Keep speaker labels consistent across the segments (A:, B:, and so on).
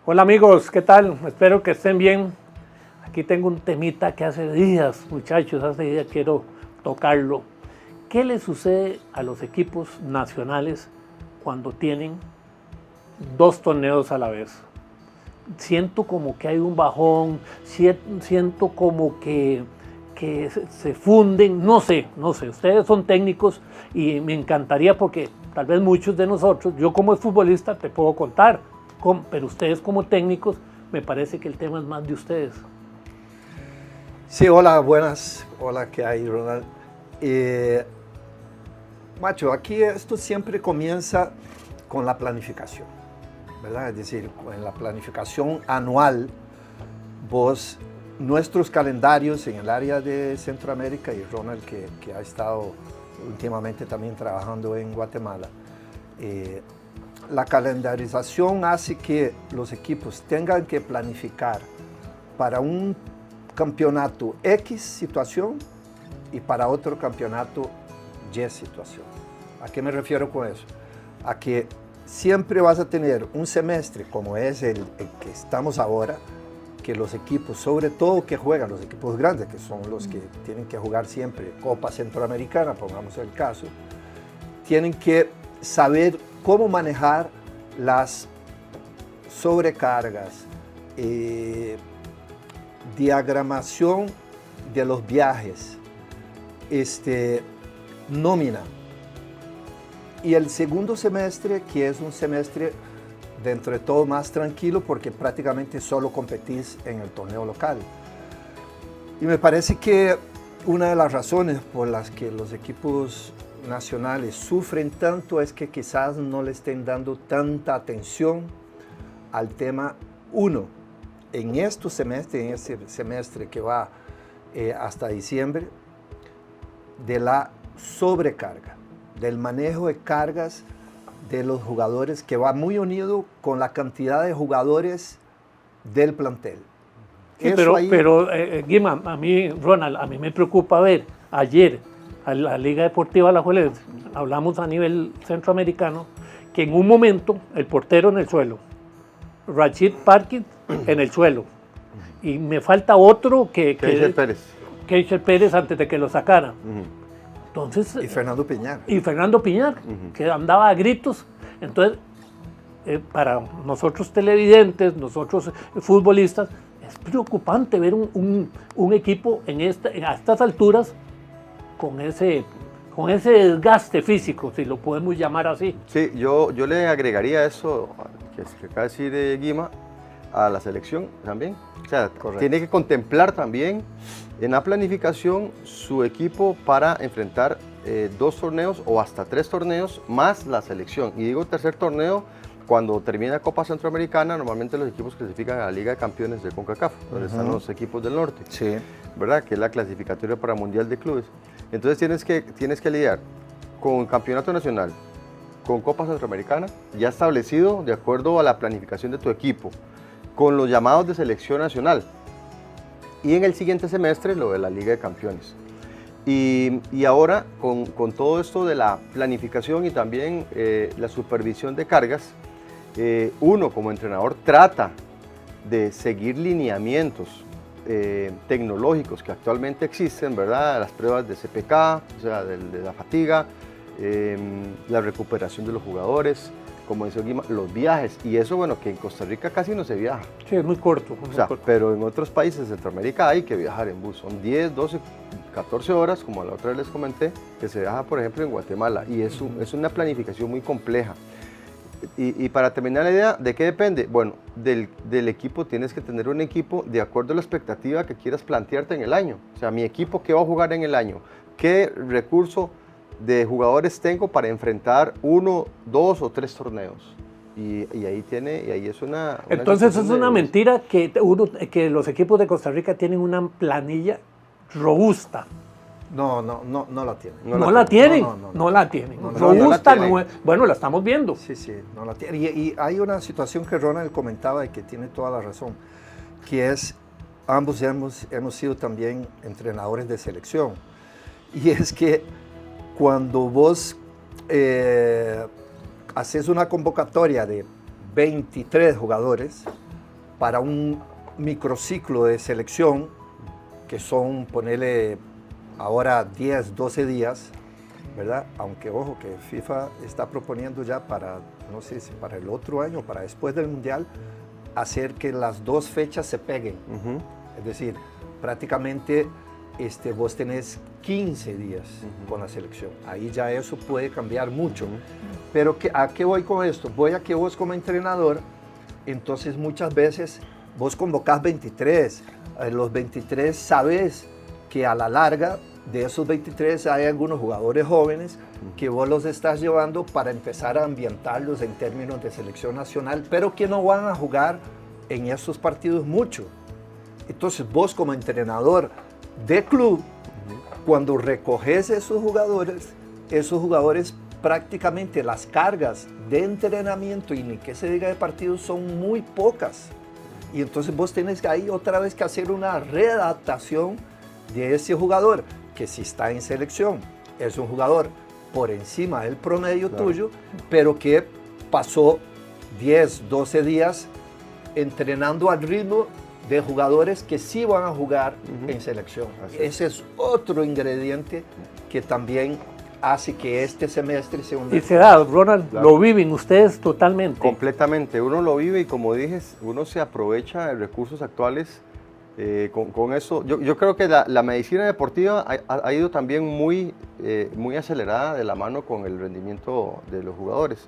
A: Hola amigos, ¿qué tal? Espero que estén bien. Aquí tengo un temita que hace días, muchachos, hace días quiero tocarlo. ¿Qué le sucede a los equipos nacionales cuando tienen dos torneos a la vez? Siento como que hay un bajón, siento como que se funden, no sé, ustedes son técnicos y me encantaría porque tal vez muchos de nosotros, yo como futbolista te puedo contar, pero ustedes como técnicos, me parece que el tema es más de ustedes.
B: Sí, hola, buenas. Hola, ¿qué hay, Ronald? Macho, aquí esto siempre comienza con la planificación, ¿verdad? Es decir, en la planificación anual, nuestros calendarios en el área de Centroamérica, y Ronald que ha estado últimamente también trabajando en Guatemala, la calendarización hace que los equipos tengan que planificar para un campeonato X situación y para otro campeonato Y situación. ¿A qué me refiero con eso? A que siempre vas a tener un semestre como es el que estamos ahora, que los equipos, sobre todo que juegan los equipos grandes, que son los que tienen que jugar siempre Copa Centroamericana, pongamos el caso, tienen que saber cómo manejar las sobrecargas, diagramación de los viajes, nómina. Y el segundo semestre, que es un semestre dentro de todo más tranquilo porque prácticamente solo competís en el torneo local. Y me parece que una de las razones por las que los equipos nacionales sufren tanto es que quizás no le estén dando tanta atención al tema, uno, en este semestre que va hasta diciembre, de la sobrecarga, del manejo de cargas de los jugadores, que va muy unido con la cantidad de jugadores del plantel.
A: Sí, pero Guima, a mí, Ronald, a mí me preocupa ver ayer a la Liga Deportiva Alajuelense, hablamos a nivel centroamericano, que en un momento el portero en el suelo, Rashid Parkin en el suelo, y me falta otro
C: Keisher Pérez.
A: Keisher Pérez antes de que lo sacaran. Entonces,
B: y Fernando Piñar.
A: Que andaba a gritos. Entonces, para nosotros televidentes, nosotros futbolistas, es preocupante ver un equipo a estas alturas con ese desgaste físico, si lo podemos llamar así.
C: Sí, yo le agregaría eso que acaba de decir Guima, a la selección también. O sea, correcto, tiene que contemplar también en la planificación su equipo para enfrentar 2 torneos o hasta 3 torneos más la selección. Y digo tercer torneo, cuando termina Copa Centroamericana, normalmente los equipos clasifican a la Liga de Campeones de CONCACAF, donde están los equipos del norte,
B: sí,
C: ¿verdad? Que es la clasificatoria para Mundial de Clubes. Entonces tienes que lidiar con Campeonato Nacional, con Copa Centroamericana, ya establecido de acuerdo a la planificación de tu equipo, con los llamados de selección nacional, y en el siguiente semestre lo de la Liga de Campeones. Y ahora con todo esto de la planificación y también la supervisión de cargas, uno como entrenador trata de seguir lineamientos tecnológicos que actualmente existen, ¿verdad? Las pruebas de CPK, o sea, de la fatiga, la recuperación de los jugadores, como dice Guima, los viajes, y eso, bueno, que en Costa Rica casi no se viaja.
A: Sí, es muy corto.
C: Pero en otros países de Centroamérica hay que viajar en bus, son 10, 12, 14 horas, como la otra vez les comenté, que se viaja, por ejemplo, en Guatemala, y es una planificación muy compleja. Y para terminar la idea, ¿de qué depende? Bueno, del equipo, tienes que tener un equipo de acuerdo a la expectativa que quieras plantearte en el año. O sea, mi equipo, ¿qué va a jugar en el año? ¿Qué recurso de jugadores tengo para enfrentar 1, 2 o 3 torneos? Y ahí es una
A: entonces es una mentira que los equipos de Costa Rica tienen una planilla robusta.
B: No la tienen.
A: No la tienen. Robusta, bueno, la estamos viendo.
B: Sí, no la tienen. Y hay una situación que Ronald comentaba y que tiene toda la razón, que es, ambos hemos sido también entrenadores de selección. Y es que cuando vos haces una convocatoria de 23 jugadores, para un microciclo de selección, que son, ponerle ahora 10, 12 días, ¿verdad? Aunque ojo que FIFA está proponiendo ya para, no sé si para el otro año, para después del Mundial, hacer que las dos fechas se peguen. Es decir, prácticamente vos tenés 15 días con la selección. Ahí ya eso puede cambiar mucho. Pero ¿a qué voy con esto? Voy a que vos como entrenador, entonces muchas veces vos convocás 23. Los 23 sabes que a la larga de esos 23 hay algunos jugadores jóvenes que vos los estás llevando para empezar a ambientarlos en términos de selección nacional, pero que no van a jugar en esos partidos mucho. Entonces vos como entrenador de club, cuando recoges esos jugadores prácticamente las cargas de entrenamiento y ni que se diga de partidos son muy pocas. Y entonces vos tenés que ahí otra vez que hacer una readaptación de ese jugador, que si está en selección, es un jugador por encima del promedio tuyo, pero que pasó 10, 12 días entrenando al ritmo de jugadores que sí van a jugar en selección. Ese es otro ingrediente que también hace que este semestre sea un...
A: Y se da, Ronald, lo viven ustedes totalmente.
C: Completamente, uno lo vive y como dije, uno se aprovecha de recursos actuales con eso. Yo creo que la medicina deportiva ha ido también muy acelerada de la mano con el rendimiento de los jugadores.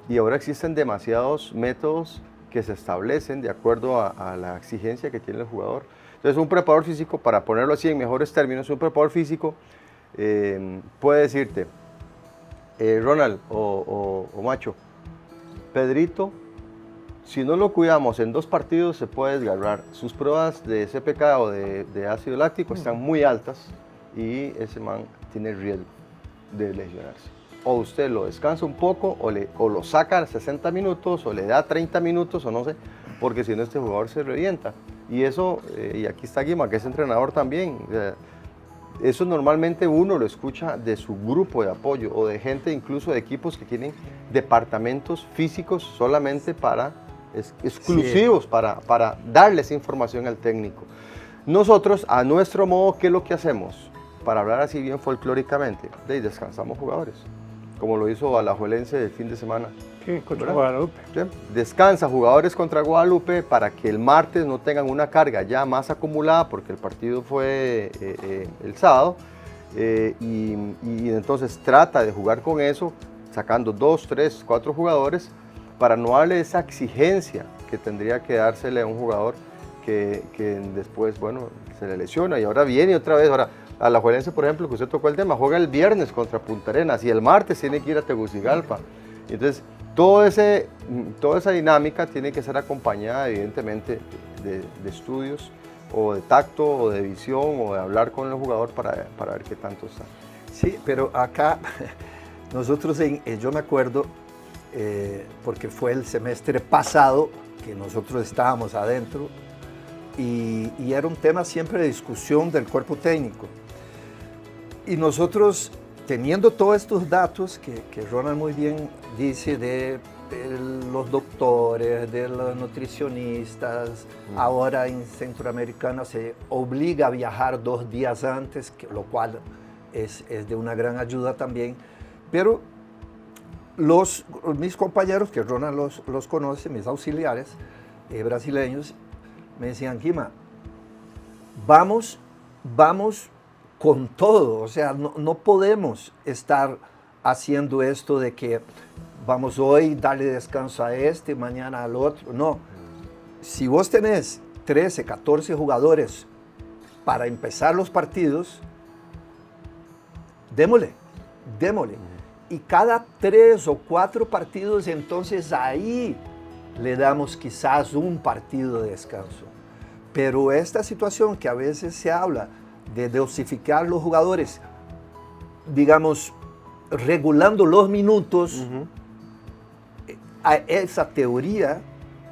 C: Y ahora existen demasiados métodos que se establecen de acuerdo a la exigencia que tiene el jugador. Entonces un preparador físico, para ponerlo así en mejores términos, un preparador físico puede decirte, Ronald o Macho, Pedrito, si no lo cuidamos en 2 partidos se puede desgarrar. Sus pruebas de CPK o de ácido láctico están muy altas y ese man tiene riesgo de lesionarse. O usted lo descansa un poco o lo saca a 60 minutos o le da 30 minutos o no sé, porque si no este jugador se revienta. Y eso, y aquí está Guima, que es entrenador también, eso normalmente uno lo escucha de su grupo de apoyo o de gente incluso de equipos que tienen departamentos físicos solamente exclusivos para darles información al técnico. Nosotros, a nuestro modo, ¿qué es lo que hacemos? Para hablar así bien folclóricamente, descansamos jugadores, como lo hizo Alajuelense el fin de semana.
A: Sí, contra Guadalupe.
C: ¿Sí? Descansa jugadores contra Guadalupe para que el martes no tengan una carga ya más acumulada, porque el partido fue el sábado, y entonces trata de jugar con eso, sacando 2, 3, 4 jugadores, para no darle esa exigencia que tendría que dársele a un jugador que después, bueno, se le lesiona y ahora viene otra vez. Ahora, Alajuelense, por ejemplo, que usted tocó el tema, juega el viernes contra Punta Arenas y el martes tiene que ir a Tegucigalpa. Entonces, toda esa dinámica tiene que ser acompañada, evidentemente, de estudios o de tacto o de visión o de hablar con el jugador para ver qué tanto está.
B: Sí, pero acá nosotros, yo me acuerdo, porque fue el semestre pasado que nosotros estábamos adentro y era un tema siempre de discusión del cuerpo técnico. Y nosotros, teniendo todos estos datos que Ronald muy bien dice de los doctores, de los nutricionistas, ahora en Centroamericana se obliga a viajar 2 días antes, lo cual es de una gran ayuda también, pero mis compañeros, que Ronald los conoce, mis auxiliares brasileños, me decían, Guima, vamos con todo, o sea, no podemos estar haciendo esto de que vamos hoy darle descanso a este, mañana al otro, no. Si vos tenés 13, 14 jugadores para empezar los partidos, démosle. Y cada 3 o 4 partidos, entonces ahí le damos quizás un partido de descanso. Pero esta situación que a veces se habla de dosificar los jugadores, digamos, regulando los minutos, esa teoría,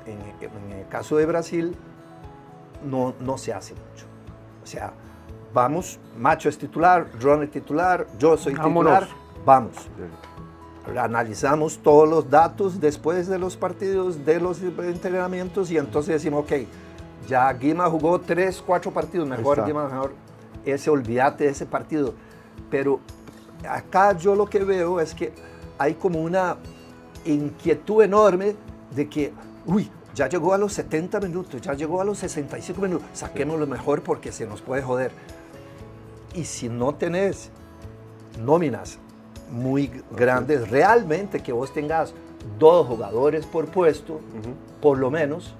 B: en el caso de Brasil, no se hace mucho. O sea, vamos, Macho es titular, Ron es titular, yo soy titular, vamos. analizamos todos los datos después de los partidos, de los entrenamientos, y entonces decimos, ok, ya Guima jugó 3, 4 partidos, mejor Guima, mejor olvídate de ese partido. Pero acá yo lo que veo es que hay como una inquietud enorme de que, uy, ya llegó a los 70 minutos, ya llegó a los 65 minutos, saquemos lo mejor porque se nos puede joder. Y si no tenés nóminas muy grandes, realmente que vos tengas 2 jugadores por puesto, por lo menos,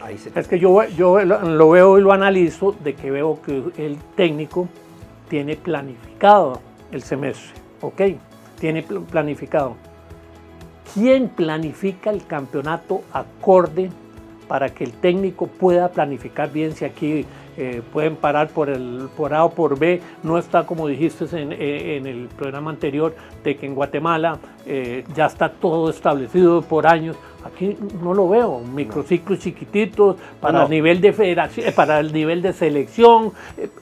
B: ahí se...
A: Es que yo lo veo y lo analizo, de que veo que el técnico tiene planificado el semestre, ¿ok? Tiene planificado. ¿Quién planifica el campeonato acorde para que el técnico pueda planificar bien? Si aquí pueden parar por A o por B, no está como dijiste en el programa anterior, de que en Guatemala ya está todo establecido por años. Aquí no lo veo, microciclos chiquititos para el nivel de federación, para el nivel de selección,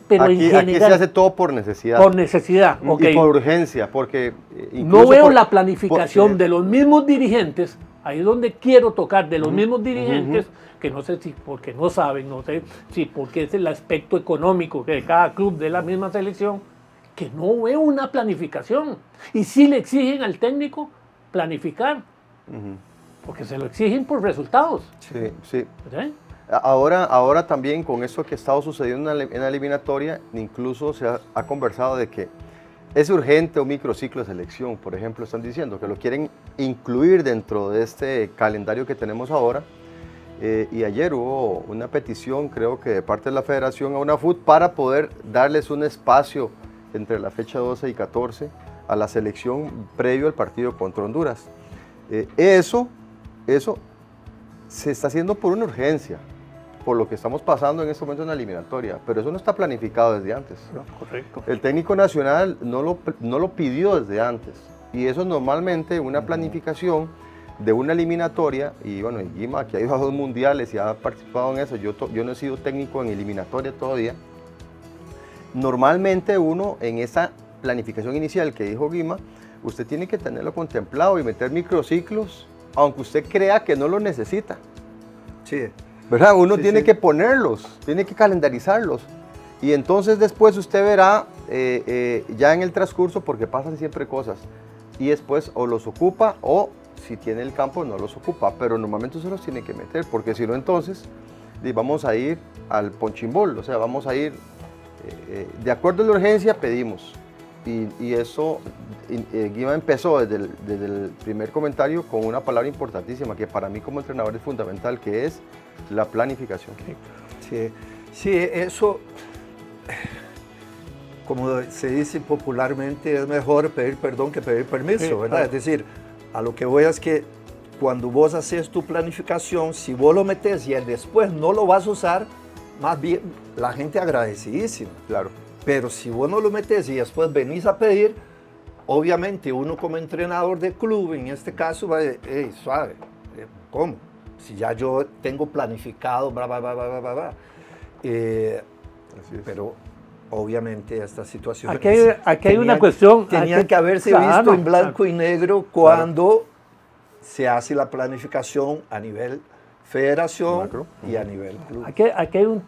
A: pero
C: aquí,
A: en general,
C: aquí se hace todo por necesidad.
A: Por necesidad, okay.
C: Y por urgencia, porque
A: no veo la planificación de los mismos dirigentes. Ahí es donde quiero tocar, de los mismos dirigentes, que no sé si porque no saben, no sé si porque es el aspecto económico de cada club de la misma selección, que no veo una planificación. Y sí le exigen al técnico planificar, porque se lo exigen por resultados.
C: Sí, sí.
A: ¿Sí?
C: Ahora también con eso que ha estado sucediendo en la eliminatoria, incluso se ha conversado de que es urgente un microciclo de selección, por ejemplo, están diciendo que lo quieren incluir dentro de este calendario que tenemos ahora. Y ayer hubo una petición, creo que de parte de la Federación a UNAFUT, para poder darles un espacio entre la fecha 12 y 14 a la selección previo al partido contra Honduras. Eso se está haciendo por una urgencia, por lo que estamos pasando en este momento en la eliminatoria, pero eso no está planificado desde antes.
A: No, correcto.
C: El técnico nacional no lo pidió desde antes, y eso es normalmente una planificación de una eliminatoria. Y bueno, Guima, que ha ido a 2 mundiales y ha participado en eso, yo no he sido técnico en eliminatoria todavía. Normalmente uno en esa planificación inicial que dijo Guima, usted tiene que tenerlo contemplado y meter microciclos, aunque usted crea que no lo necesita.
B: Sí.
C: ¿Verdad? Uno tiene que ponerlos, tiene que calendarizarlos. Y entonces después usted verá ya en el transcurso, porque pasan siempre cosas, y después o los ocupa o si tiene el campo no los ocupa, pero normalmente se los tiene que meter, porque si no entonces vamos a ir al punching ball, o sea, vamos a ir de acuerdo a la urgencia pedimos. Y eso, Guima empezó desde el primer comentario con una palabra importantísima que para mí como entrenador es fundamental, que es la planificación.
B: Sí, eso, como se dice popularmente, es mejor pedir perdón que pedir permiso, ¿verdad? Claro. Es decir, a lo que voy es que cuando vos haces tu planificación, si vos lo metes y después no lo vas a usar, más bien la gente agradecidísima.
C: Claro.
B: Pero si vos no lo metes y después venís a pedir, obviamente uno como entrenador de club, en este caso, va a decir, hey, suave, ¿cómo? Si ya yo tengo planificado, bla, bla, bla, bla, bla, bla. Pero obviamente esta situación...
A: Aquí hay una cuestión...
B: Tenían que haberse visto en blanco y negro cuando se hace la planificación a nivel federación y a nivel club.
A: Aquí hay un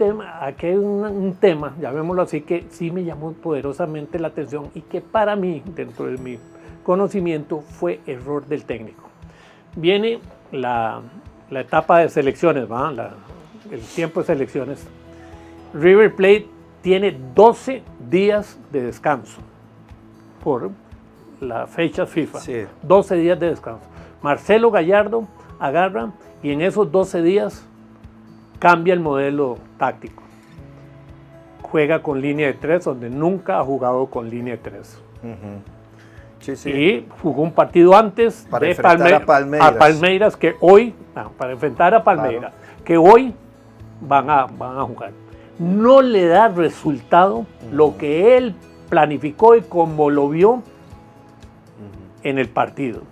A: tema, llamémoslo así, que sí me llamó poderosamente la atención y que para mí, dentro de mi conocimiento, fue error del técnico. Viene la etapa de selecciones, el tiempo de selecciones. River Plate tiene 12 días de descanso por la fecha FIFA. Sí. 12 días de descanso. Marcelo Gallardo agarra y en esos 12 días cambia el modelo táctico. Juega con línea de 3, donde nunca ha jugado con línea de 3. Sí, sí. Y jugó un partido antes
B: para enfrentar a
A: Palmeiras, que hoy, para enfrentar a Palmeiras, que hoy van a jugar. No le da resultado lo que él planificó y como lo vio en el partido.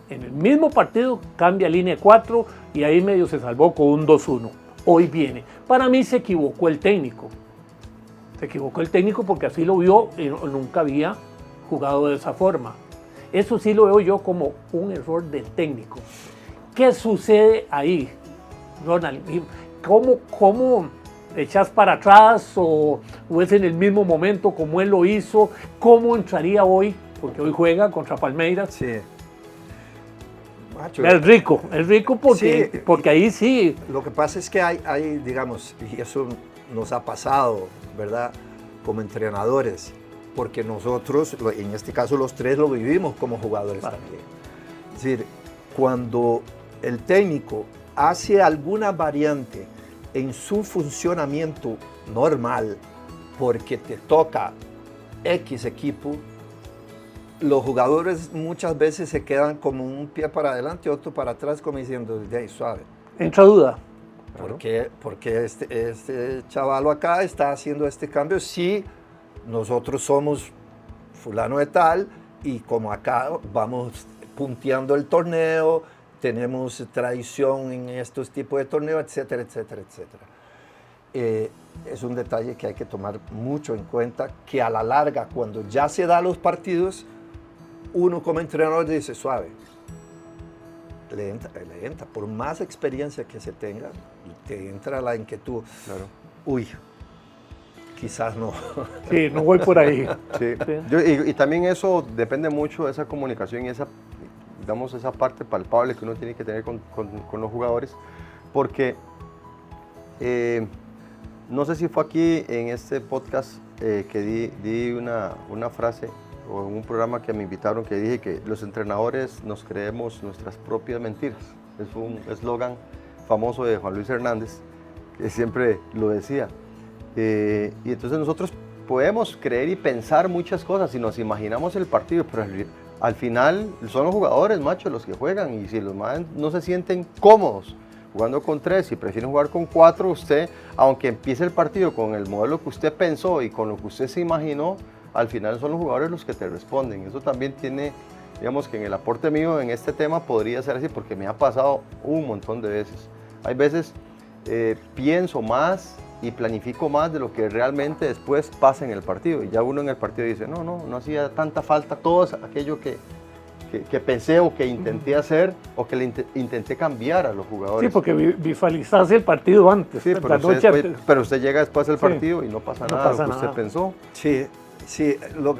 A: En el mismo partido cambia línea 4 y ahí medio se salvó con un 2-1. Hoy viene. Para mí se equivocó el técnico. Se equivocó el técnico porque así lo vio y nunca había jugado de esa forma. Eso sí lo veo yo como un error del técnico. ¿Qué sucede ahí, Ronald? ¿Cómo echas para atrás o es en el mismo momento como él lo hizo? ¿Cómo entraría hoy? Porque hoy juega contra Palmeiras.
B: Sí. Macho,
A: Es rico porque,
B: sí,
A: porque ahí sí.
B: lo que pasa es que hay, digamos, y eso nos ha pasado, ¿verdad? Como entrenadores, porque nosotros, en este caso los tres, lo vivimos como jugadores también. Es decir, cuando el técnico hace alguna variante en su funcionamiento normal, porque te toca X equipo, los jugadores muchas veces se quedan como un pie para adelante y otro para atrás, como diciendo, de ahí suave.
A: Entra duda.
B: Porque este chavalo acá está haciendo este cambio si nosotros somos fulano de tal y como acá vamos punteando el torneo, tenemos tradición en estos tipos de torneos, etcétera, etcétera, etcétera. Es un detalle que hay que tomar mucho en cuenta, que a la larga, cuando ya se dan los partidos, uno como entrenador dice, suave, le entra, por más experiencia que se tenga, te entra la inquietud.
C: Claro.
B: Uy, quizás no.
A: Sí, no voy por ahí.
C: Sí.
A: Sí.
C: Y también eso depende mucho de esa comunicación y esa, digamos, esa parte palpable que uno tiene que tener con los jugadores, porque no sé si fue aquí en este podcast que di una frase o en un programa que me invitaron que dije que los entrenadores nos creemos nuestras propias mentiras. Es un eslogan famoso de Juan Luis Hernández que siempre lo decía. Y entonces nosotros podemos creer y pensar muchas cosas y nos imaginamos el partido, pero al final son los jugadores, macho, los que juegan, y si los más no se sienten cómodos jugando con 3 y prefieren jugar con 4, usted, aunque empiece el partido con el modelo que usted pensó y con lo que usted se imaginó, al final son los jugadores los que te responden. Eso también tiene, digamos que en el aporte mío en este tema podría ser así, porque me ha pasado un montón de veces. Hay veces pienso más y planifico más de lo que realmente después pasa en el partido. Y ya uno en el partido dice, no hacía tanta falta todo aquello que pensé o que intenté hacer o que le intenté cambiar a los jugadores.
A: Sí, porque visualizaste el partido antes.
C: Sí, pero usted llega después del partido, sí, y no pasa nada,
A: pasa
C: lo que usted
A: nada.
C: Pensó.
B: Sí, sí. Lo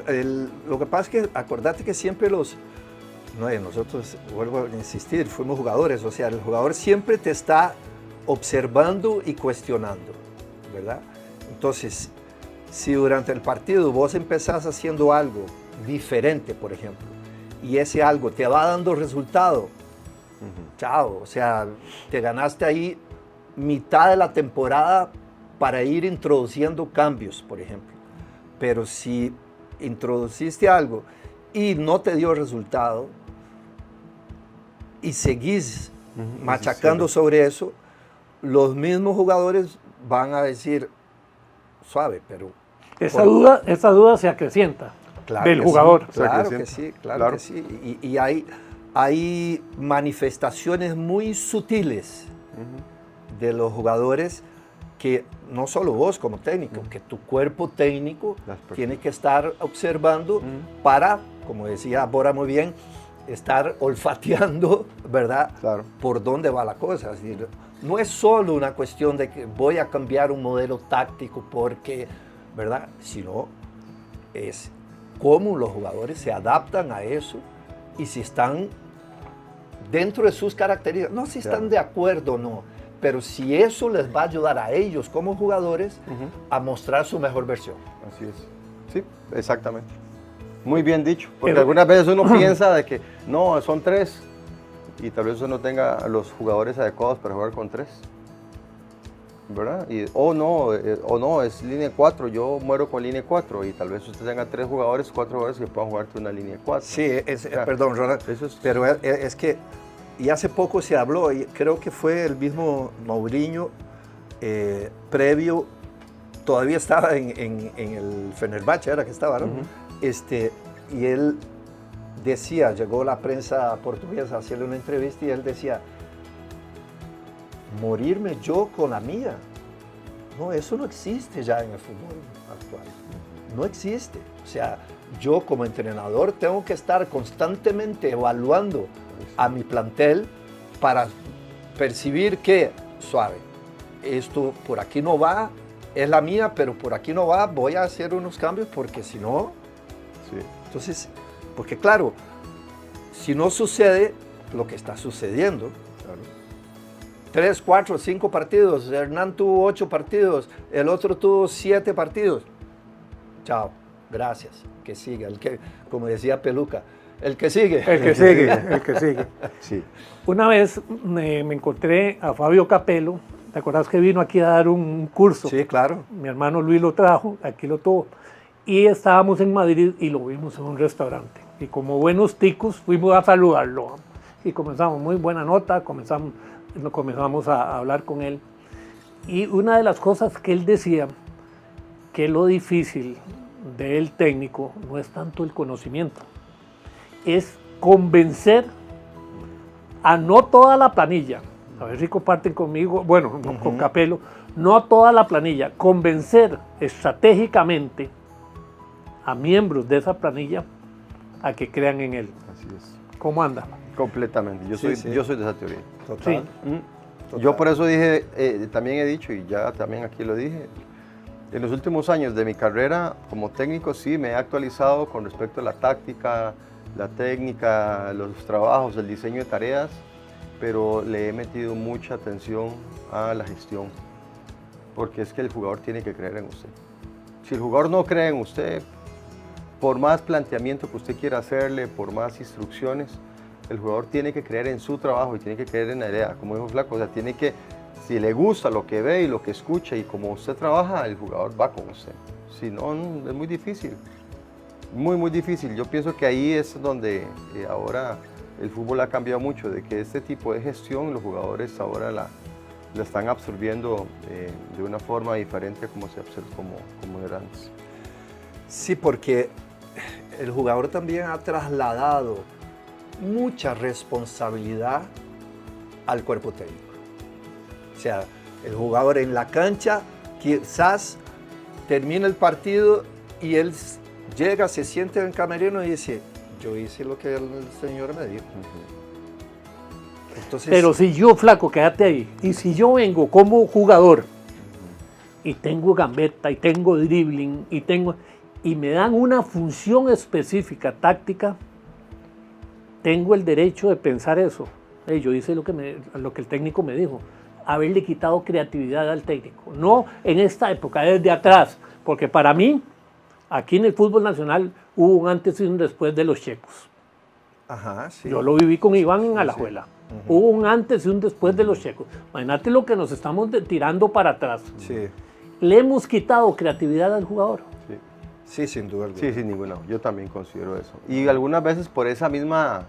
B: que pasa es que acordate que siempre nosotros, vuelvo a insistir, fuimos jugadores, o sea, el jugador siempre te está observando y cuestionando, ¿verdad? Entonces, si durante el partido vos empezás haciendo algo diferente, por ejemplo, y ese algo te va dando resultado, chao, o sea, te ganaste ahí mitad de la temporada para ir introduciendo cambios, por ejemplo. Pero si introduciste algo y no te dio resultado y seguís machacando sobre eso, los mismos jugadores van a decir, suave, pero...
A: Esa duda se acrecienta del jugador.
B: Sí, claro que sí. Y hay manifestaciones muy sutiles de los jugadores que no solo vos como técnico, que tu cuerpo técnico tiene que estar observando para, como decía Bora muy bien, estar olfateando, ¿verdad?
C: Claro.
B: Por dónde va la cosa. Es decir, no es solo una cuestión de que voy a cambiar un modelo táctico porque, ¿verdad? Sino es cómo los jugadores se adaptan a eso y si están dentro de sus características. No si están de acuerdo o no, pero si eso les va a ayudar a ellos como jugadores a mostrar su mejor versión.
C: Así es. Sí, exactamente. Muy bien dicho, porque algunas veces uno piensa de que no, son 3 y tal vez uno tenga los jugadores adecuados para jugar con 3, ¿verdad? O no, es línea 4, yo muero con línea 4 y tal vez usted tenga 3 jugadores, 4 jugadores que puedan jugarte una línea 4.
B: Sí, perdón, Ronald, pero es que y hace poco se habló, y creo que fue el mismo Mourinho, previo, todavía estaba en el Fenerbahce, era que estaba, ¿no? Y él decía, llegó la prensa portuguesa a hacerle una entrevista y él decía, morirme yo con la mía. No, eso no existe ya en el fútbol actual. no existe. O sea, yo como entrenador tengo que estar constantemente evaluando a mi plantel para percibir que, suave, esto por aquí no va, es la mía, pero por aquí no va, voy a hacer unos cambios porque si no...
C: Sí.
B: Entonces, porque claro, si no sucede lo que está sucediendo, claro, 3, 4, 5 partidos, Hernán tuvo 8 partidos, el otro tuvo 7 partidos, chao, gracias, que siga, el que, como decía Peluca, el que sigue.
A: El que sigue, el que sigue.
C: Sí.
A: Una vez me encontré a Fabio Capello, ¿te acuerdas que vino aquí a dar un curso?
B: Sí, claro.
A: Mi hermano Luis lo trajo, aquí lo tuvo. Y estábamos en Madrid y lo vimos en un restaurante. Y como buenos ticos fuimos a saludarlo. Y comenzamos, muy buena nota, comenzamos a hablar con él. Y una de las cosas que él decía, que lo difícil del técnico no es tanto el conocimiento, es convencer a no toda la planilla, a ver si comparten conmigo, bueno, con Capello, no a toda la planilla, convencer estratégicamente a miembros de esa planilla a que crean en él.
C: Así es.
A: ¿Cómo anda?
C: Completamente. Yo soy de esa teoría.
B: Total.
A: Sí.
B: Total.
C: Yo por eso dije, también he dicho, y ya también aquí lo dije, en los últimos años de mi carrera como técnico sí me he actualizado con respecto a la táctica, la técnica, los trabajos, el diseño de tareas, pero le he metido mucha atención a la gestión, porque es que el jugador tiene que creer en usted. Si el jugador no cree en usted, por más planteamiento que usted quiera hacerle, por más instrucciones, el jugador tiene que creer en su trabajo y tiene que creer en la idea, como dijo Flaco, o sea, tiene que, si le gusta lo que ve y lo que escucha y como usted trabaja, el jugador va con usted. Si no, es muy difícil, muy difícil. Yo pienso que ahí es donde ahora el fútbol ha cambiado mucho, de que este tipo de gestión los jugadores ahora la están absorbiendo de una forma diferente como era antes.
B: Sí, porque el jugador también ha trasladado mucha responsabilidad al cuerpo técnico. O sea, el jugador en la cancha quizás termina el partido y él llega, se siente en el camerino y dice, yo hice lo que el señor me dijo. Entonces,
A: Pero si yo, Flaco, quédate ahí, y si yo vengo como jugador y tengo gambeta y tengo dribbling y me dan una función específica, táctica, tengo el derecho de pensar eso. Yo hice lo que el técnico me dijo, haberle quitado creatividad al técnico. No en esta época, desde atrás, porque para mí, aquí en el fútbol nacional, hubo un antes y un después de los checos.
B: ajá, sí.
A: Yo lo viví con Iván en Alajuela. Hubo un antes y un después de los checos. Imagínate lo que nos estamos tirando para atrás.
B: Sí,
A: Le hemos quitado creatividad al jugador.
B: sí, sin duda alguna.
C: Sí, sin ninguna. Yo también considero eso. Y algunas veces por esa misma,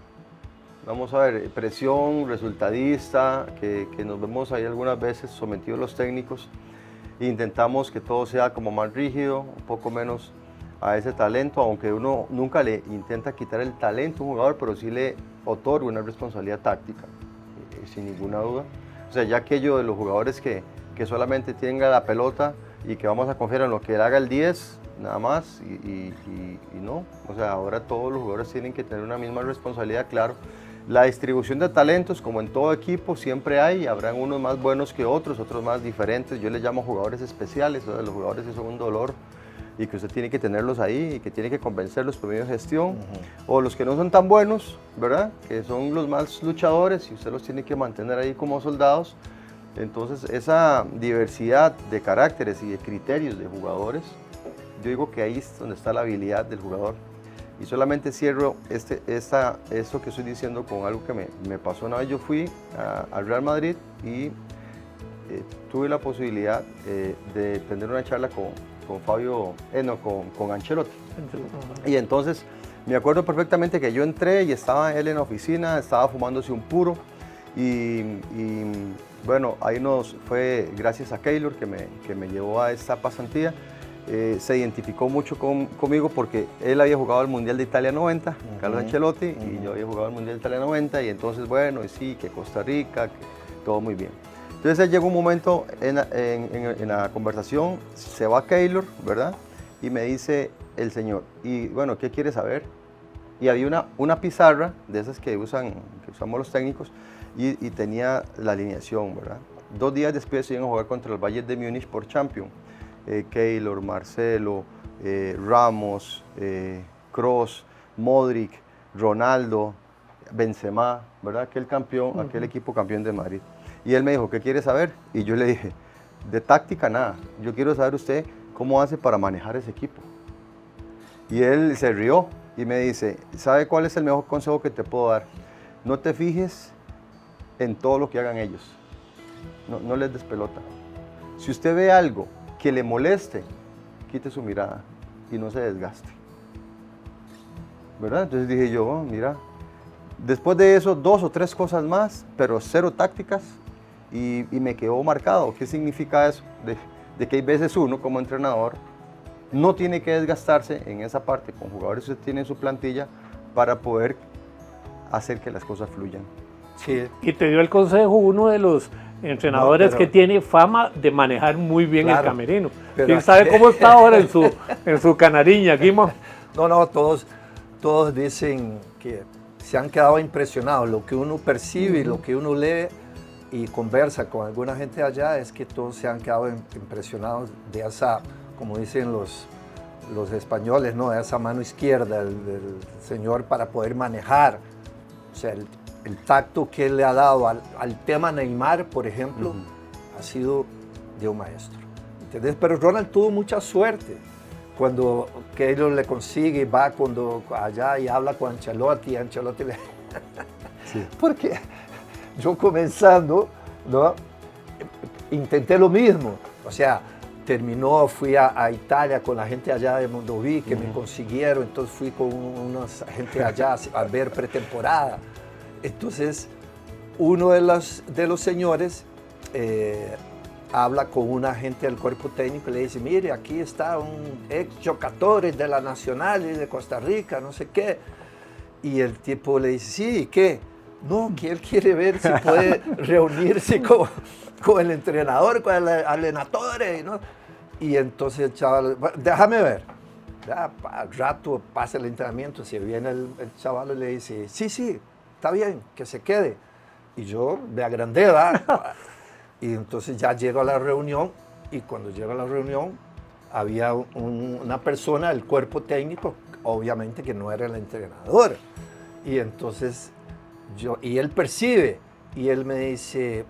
C: vamos a ver, presión resultadista, que nos vemos ahí algunas veces sometidos los técnicos, e intentamos que todo sea como más rígido, un poco menos a ese talento, aunque uno nunca le intenta quitar el talento a un jugador, pero sí le otorga una responsabilidad táctica, sin ninguna duda. O sea, ya aquello de los jugadores que solamente tenga la pelota y que vamos a confiar en lo que él haga el 10, nada más, y no. O sea, ahora todos los jugadores tienen que tener una misma responsabilidad, claro. La distribución de talentos, como en todo equipo, siempre hay, habrán unos más buenos que otros más diferentes. Yo les llamo jugadores especiales, o sea, los jugadores que son un dolor y que usted tiene que tenerlos ahí y que tiene que convencerlos por medio de gestión, o los que no son tan buenos, ¿verdad? Que son los más luchadores y usted los tiene que mantener ahí como soldados. Entonces, esa diversidad de caracteres y de criterios de jugadores, yo digo que ahí es donde está la habilidad del jugador. Y solamente cierro eso que estoy diciendo con algo que me pasó una vez. Yo fui al Real Madrid y tuve la posibilidad de tener una charla con Ancelotti. Y entonces me acuerdo perfectamente que yo entré y estaba él en la oficina, estaba fumándose un puro y bueno, ahí fue gracias a Keylor que me llevó a esta pasantía. Se identificó mucho conmigo porque él había jugado el Mundial de Italia 90, Carlo Ancelotti, y yo había jugado el Mundial de Italia 90, y entonces, bueno, y sí, que Costa Rica, que todo muy bien. Entonces llegó un momento en la conversación, se va Keylor, ¿verdad? y me dice el señor, y bueno, ¿qué quiere saber? Y había una pizarra de esas que usamos los técnicos, y tenía la alineación, ¿verdad? 2 días después iban a jugar contra el Bayern de Múnich por Champions. Keylor, Marcelo, Ramos, Kroos, Modric, Ronaldo, Benzema, ¿verdad? Aquel equipo campeón de Madrid. Y él me dijo, ¿qué quiere saber? Y yo le dije, de táctica nada, yo quiero saber usted cómo hace para manejar ese equipo. Y él se rió y me dice, ¿sabe cuál es el mejor consejo que te puedo dar? No te fijes en todo lo que hagan ellos, no les des pelota. Si usted ve algo que le moleste, quite su mirada y no se desgaste, ¿verdad? Entonces dije yo, oh, mira, después de eso 2 o 3 cosas más, pero 0 tácticas, y me quedó marcado. ¿Qué significa eso? De que hay veces uno como entrenador no tiene que desgastarse en esa parte con jugadores que usted tiene en su plantilla para poder hacer que las cosas fluyan.
B: Sí.
A: Y te dio el consejo uno de los entrenadores que tiene fama de manejar muy bien el camerino. ¿Quién sabe cómo está ahora en su canariña, Guimo?
B: No, todos dicen que se han quedado impresionados. Lo que uno percibe, lo que uno lee y conversa con alguna gente allá es que todos se han quedado impresionados de esa, como dicen los españoles, ¿no? De esa mano izquierda del señor para poder manejar. O sea, el tacto que él le ha dado al tema Neymar, por ejemplo, ha sido de un maestro. ¿Entendés? Pero Ronald tuvo mucha suerte. Cuando Keylor le consigue, va allá y habla con Ancelotti, y Ancelotti le... Sí. Porque yo comenzando, ¿no? Intenté lo mismo. O sea, fui a Italia con la gente allá de Mondovì que me consiguieron, entonces fui con una gente allá a ver pretemporada. Entonces, uno de los señores habla con un agente del cuerpo técnico y le dice, mire, aquí está un ex jugador de la Nacional y de Costa Rica, no sé qué. Y el tipo le dice, sí, ¿y qué? No, que él quiere ver si puede reunirse con el entrenador, con el allenatore, ¿no? Y entonces el chaval, déjame ver. Ya, al rato pasa el entrenamiento, si viene el chaval y le dice, sí, está bien, que se quede. Y yo me agrandé, ¿verdad? Y entonces ya llego a la reunión, y cuando llego a la reunión había una persona del cuerpo técnico, obviamente que no era el entrenador. Y entonces y él percibe, y él me dice,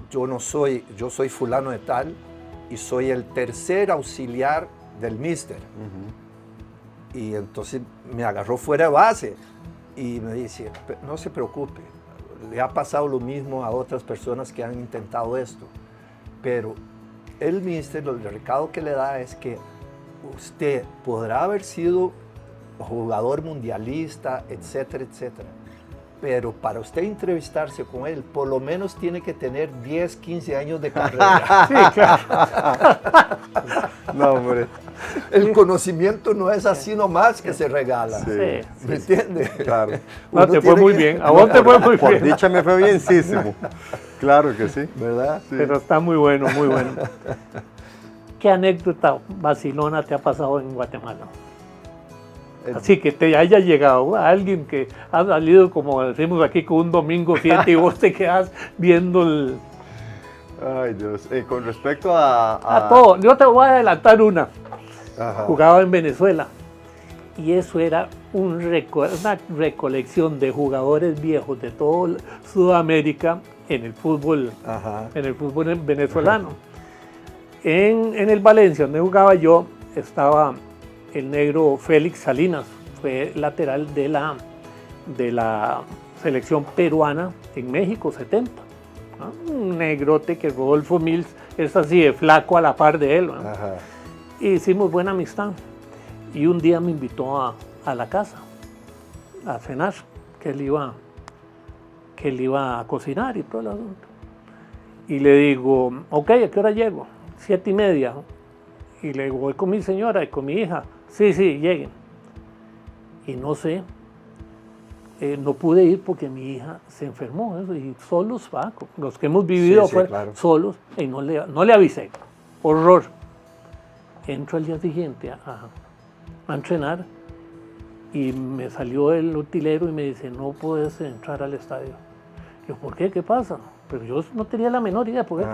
B: yo soy fulano de tal, y soy el tercer auxiliar del míster. Y entonces me agarró fuera de base, y me dice, no se preocupe, le ha pasado lo mismo a otras personas que han intentado esto, pero el míster, el recado que le da es que usted podrá haber sido jugador mundialista, etcétera, etcétera, pero para usted entrevistarse con él, por lo menos tiene que tener 10, 15 años de carrera.
A: Sí, claro.
C: No, hombre.
B: El conocimiento no es así nomás que se regala.
A: Sí.
B: ¿Me entiendes?
C: Claro.
A: No, te fue muy bien. A vos te fue muy
C: Por
A: bien.
C: dicha me fue bienísimo. Claro que sí.
B: ¿Verdad?
C: Sí.
A: Pero está muy bueno, muy bueno. ¿Qué anécdota vacilona te ha pasado en Guatemala? Así que te haya llegado a alguien que ha salido, como decimos aquí, con un domingo 7 y vos te quedas viendo el...
C: Ay, Dios. Con respecto a
A: todo. Yo te voy a adelantar una.
C: Ajá.
A: Jugaba en Venezuela y eso era una recolección de jugadores viejos de toda Sudamérica en el fútbol, venezolano. En el Valencia, donde jugaba yo, estaba el negro Félix Salinas, fue lateral de la selección peruana en México 70. ¿no? Un negrote que Rodolfo Mills es así de flaco a la par de él. ¿no? Y hicimos buena amistad. Y un día me invitó a la casa a cenar, que él iba a cocinar y todo el asunto. Y le digo, ok, ¿a qué hora llego? 7:30. Y le digo, voy con mi señora y con mi hija. Sí, lleguen. Y no sé, no pude ir porque mi hija se enfermó. Y solos, los que hemos vivido
B: claro.
A: solos, y no le avisé. Horror. Entro al día siguiente a entrenar y me salió el utilero y me dice, no puedes entrar al estadio. Yo, ¿por qué? ¿Qué pasa? Pero yo no tenía la menor idea. ¿Por qué?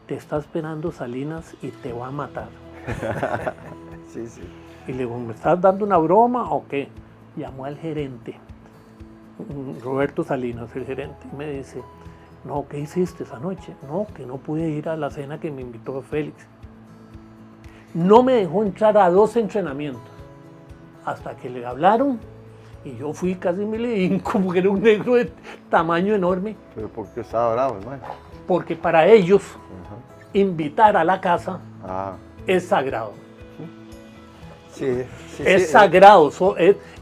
A: Te está esperando Salinas y te va a matar.
B: Sí, sí.
A: Y le digo, ¿me estás dando una broma o qué? Llamó al gerente, Roberto Salinas, el gerente, y me dice, no, ¿qué hiciste esa noche? No, que no pude ir a la cena que me invitó Félix. No me dejó entrar a 2 entrenamientos, hasta que le hablaron, y yo fui, casi me le hinco, porque era un negro de tamaño enorme.
C: Pero porque estaba bravo, hermano.
A: Porque para ellos, invitar a la casa es sagrado.
B: Sí,
A: Es sagrado,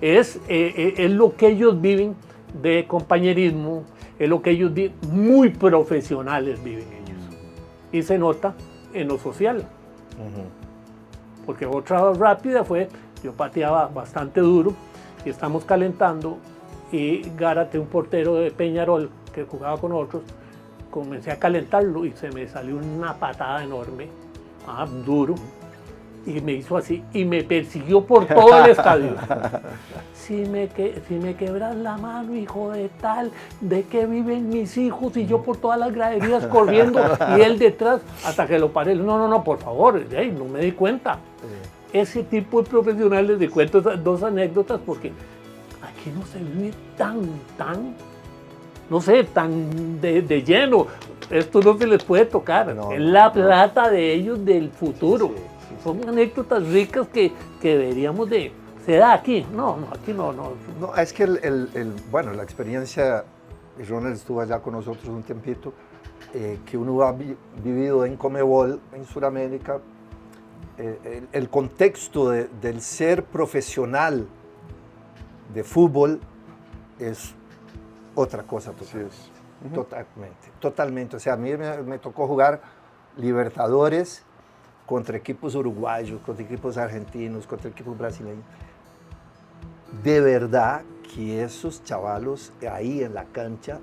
A: es lo que ellos viven de compañerismo, es lo que ellos viven, muy profesionales viven ellos. Y se nota en lo social. Porque otra rápida fue, yo pateaba bastante duro y estamos calentando y Gárate, un portero de Peñarol que jugaba con otros, comencé a calentarlo y se me salió una patada enorme, duro, y me hizo así y me persiguió por todo el estadio. Si me quebras la mano, hijo de tal, ¿de qué viven mis hijos? Y yo por todas las graderías corriendo y él detrás hasta que lo paré. No, por favor, no me di cuenta. Ese tipo de profesionales, les cuento esas 2 anécdotas porque aquí no se vive tan de lleno. Esto no se les puede tocar. Es la plata de ellos del futuro. Sí. Son anécdotas ricas que deberíamos de... ¿Se da aquí? No, aquí no.
B: No, es que la experiencia, y Ronald estuvo allá con nosotros un tiempito, que uno ha vivido en Conmebol, en Sudamérica, el contexto del ser profesional de fútbol es otra cosa totalmente. O sea, a mí me tocó jugar Libertadores contra equipos uruguayos, contra equipos argentinos, contra equipos brasileños. De verdad que esos chavalos ahí en la cancha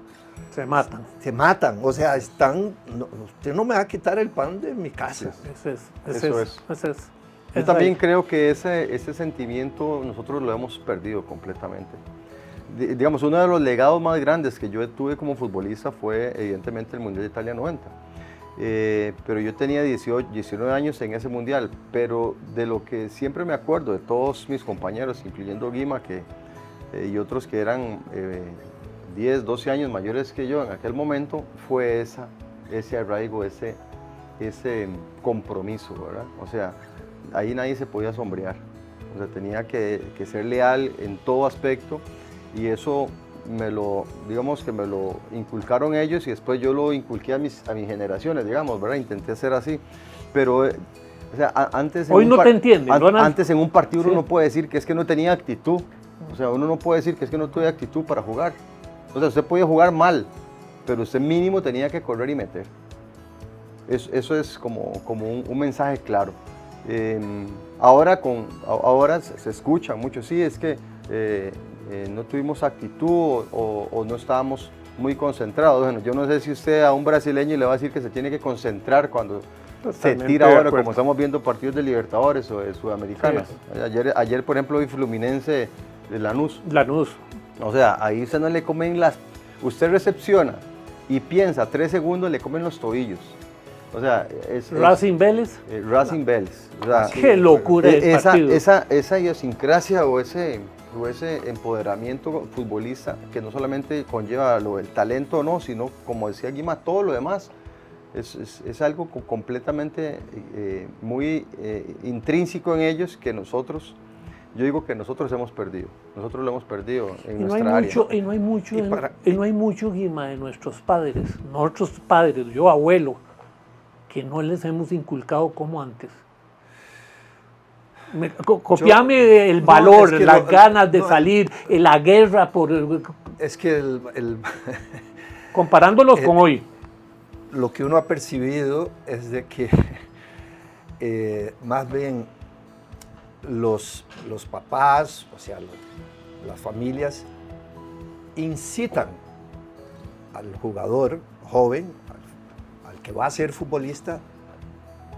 A: se matan.
B: O sea, usted no me va a quitar el pan de mi casa.
A: Eso es.
C: Yo también creo que ese sentimiento nosotros lo hemos perdido completamente. Digamos, uno de los legados más grandes que yo tuve como futbolista fue evidentemente el Mundial de Italia 90. Pero yo tenía 19 años en ese Mundial, pero de lo que siempre me acuerdo de todos mis compañeros, incluyendo Guima y otros que eran 10, 12 años mayores que yo en aquel momento, fue ese arraigo, ese compromiso, ¿verdad? O sea, ahí nadie se podía sombrear, o sea, tenía que ser leal en todo aspecto, y eso me lo inculcaron ellos y después yo lo inculqué a mis generaciones, digamos, ¿verdad? Intenté ser así, pero o sea, antes
A: hoy no te entienden,
C: antes en un partido uno no puede decir que es que no tenía actitud, o sea, uno no puede decir que es que no tuve actitud para jugar, o sea, usted podía jugar mal, pero usted mínimo tenía que correr y meter. Eso es como un mensaje claro. Ahora se escucha mucho, sí, es que no tuvimos actitud o no estábamos muy concentrados. Bueno, yo no sé si usted a un brasileño le va a decir que se tiene que concentrar cuando se tira ahora, como estamos viendo partidos de Libertadores o de Sudamericanas. Sí. Ayer, por ejemplo, vi Fluminense de Lanús. O sea, ahí usted no le comen usted recepciona y piensa 3 segundos, le comen los tobillos. O sea,
A: Racing Vélez.
C: Racing Vélez. O sea,
A: qué locura
C: esa idiosincrasia o ese empoderamiento futbolista que no solamente conlleva el talento, no, sino, como decía Guima, todo lo demás. Es algo completamente muy intrínseco en ellos que nosotros, yo digo que nosotros hemos perdido. Nosotros lo hemos perdido en nuestra área.
A: Y no hay mucho, Guima, de nuestros padres, yo abuelo, que no les hemos inculcado como antes. Copiame el valor, las ganas de salir, la guerra por...
B: Es que
A: comparándolos con hoy.
B: Lo que uno ha percibido es de que más bien los papás, o sea, las familias, incitan al jugador joven, al que va a ser futbolista,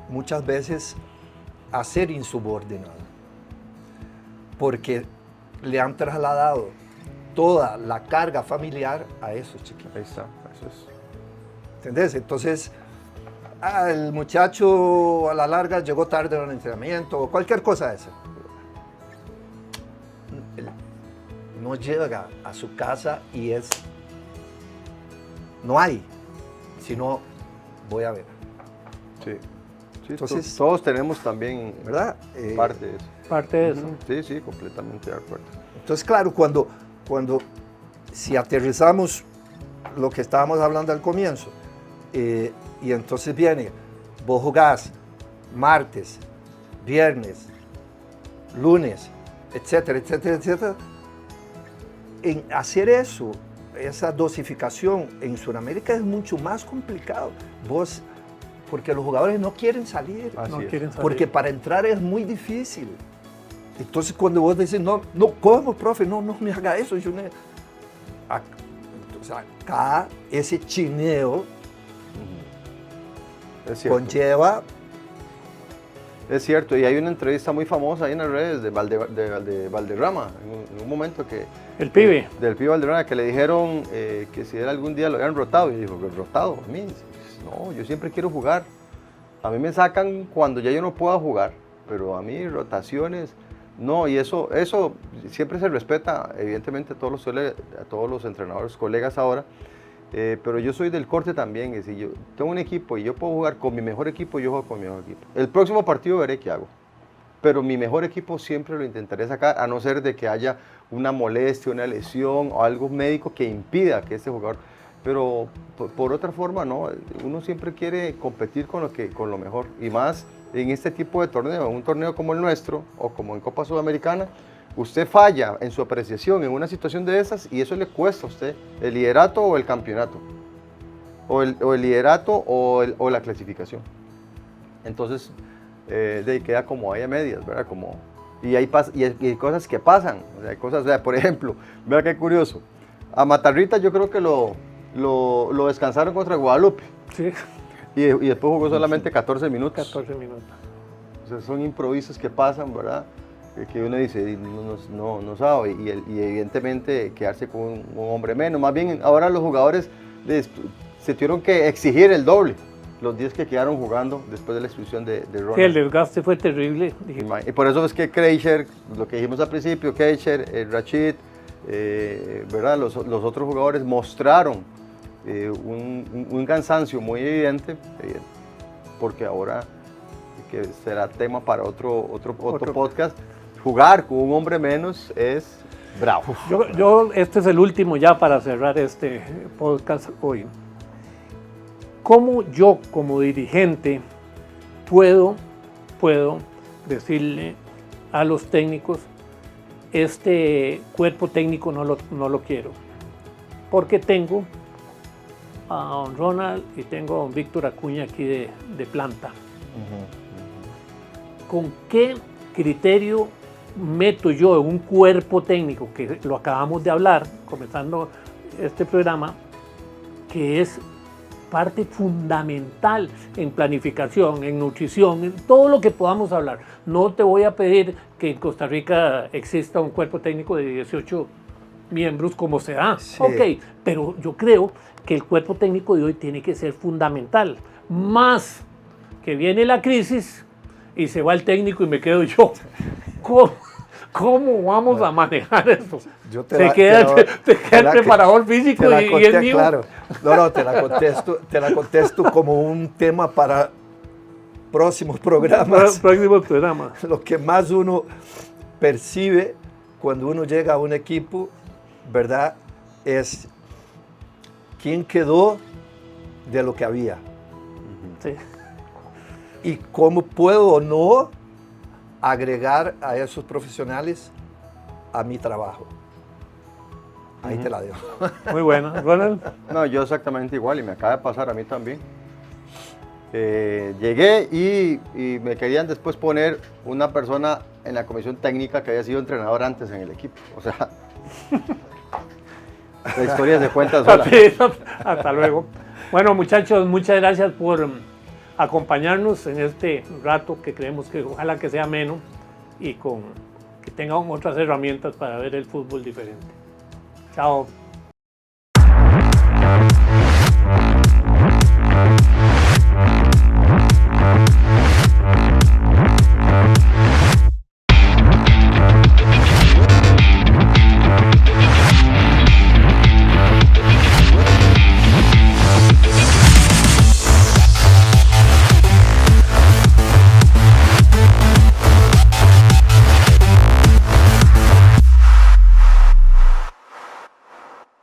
B: muchas veces a ser insubordinado, porque le han trasladado toda la carga familiar a esos chiquitos.
C: Ahí está, eso es.
B: ¿Entendés? Entonces, el muchacho a la larga llegó tarde al entrenamiento o cualquier cosa de esa. No llega a su casa y no hay, sino voy a ver.
C: Sí. Sí,
B: Entonces,
C: todos tenemos también,
B: ¿verdad?
C: parte de eso.
A: Parte de eso.
C: Sí, sí, completamente de acuerdo.
B: Entonces, claro, si aterrizamos lo que estábamos hablando al comienzo, y entonces viene, vos jugás martes, viernes, lunes, etcétera, etcétera, etcétera. En hacer eso, esa dosificación en Sudamérica es mucho más complicado. Porque los jugadores no quieren salir.
A: No quieren salir.
B: Porque para entrar es muy difícil. Entonces cuando vos decís, no, ¿cómo, profe? No me haga eso. Entonces acá ese chineo conlleva...
C: Es cierto, y hay una entrevista muy famosa ahí en las redes de Valderrama, en un momento que...
A: El pibe.
C: Del pibe Valderrama, que le dijeron que si él algún día lo habían rotado, y dijo, ¿rotado? A mí, no, yo siempre quiero jugar. A mí me sacan cuando ya yo no pueda jugar, pero a mí rotaciones, no, y eso siempre se respeta, evidentemente, a todos los entrenadores, colegas ahora, pero yo soy del corte también, es decir, yo tengo un equipo y yo puedo jugar con mi mejor equipo, yo juego con mi mejor equipo. El próximo partido veré qué hago, pero mi mejor equipo siempre lo intentaré sacar, a no ser de que haya una molestia, una lesión o algo médico que impida que este jugador... Pero por otra forma, no, uno siempre quiere competir con lo mejor, y más en este tipo de torneo, un torneo como el nuestro o como en Copa Sudamericana. Usted falla en su apreciación en una situación de esas y eso le cuesta a usted el liderato o el campeonato, o el liderato o la clasificación. Entonces, de ahí queda como ahí a medias, ¿verdad? Y hay cosas que pasan, o sea, hay cosas, o sea, por ejemplo, vea qué curioso, a Matarrita yo creo que lo descansaron contra Guadalupe.
A: Sí.
C: Y después jugó solamente 14 minutos.
A: 14 minutos.
C: O sea, son improvisos que pasan, ¿verdad? Que uno dice, no sabe, y evidentemente quedarse con un hombre menos. Más bien, ahora los jugadores se tuvieron que exigir el doble, los 10 que quedaron jugando después de la expulsión de Ronald.
A: Sí, el desgaste fue terrible.
C: Y por eso es que Kreischer, lo que dijimos al principio, Kreischer, Rachid, ¿verdad? Los otros jugadores mostraron un cansancio muy evidente, porque ahora, que será tema para otro podcast, jugar con un hombre menos es bravo.
A: Este es el último ya para cerrar este podcast hoy. ¿Cómo yo como dirigente puedo decirle a los técnicos, este cuerpo técnico no lo quiero? Porque tengo a don Ronald y tengo a don Víctor Acuña aquí de planta. ¿Con qué criterio meto yo en un cuerpo técnico, que lo acabamos de hablar, comenzando este programa, que es parte fundamental en planificación, en nutrición, en todo lo que podamos hablar? No te voy a pedir que en Costa Rica exista un cuerpo técnico de 18 miembros como se da, sí. Ok, pero yo creo que el cuerpo técnico de hoy tiene que ser fundamental, más que viene la crisis y se va el técnico y me quedo yo. ¿Cómo vamos a manejar esto? Te queda el preparador físico y el mío.
B: Claro. No, te la contesto como un tema para próximos programas.
A: Próximos programas.
B: Lo que más uno percibe cuando uno llega a un equipo, ¿verdad? Es quién quedó de lo que había.
A: Sí.
B: Y cómo puedo o no agregar a esos profesionales a mi trabajo. Ahí te la dejo.
A: Muy buena. Ronald.
C: No, yo exactamente igual, y me acaba de pasar a mí también. Llegué y me querían después poner una persona en la comisión técnica que había sido entrenador antes en el equipo. O sea, la historia se cuenta sola.
A: Hasta luego. Bueno, muchachos, muchas gracias acompañarnos en este rato que creemos que ojalá que sea ameno y que tengan otras herramientas para ver el fútbol diferente. Chao.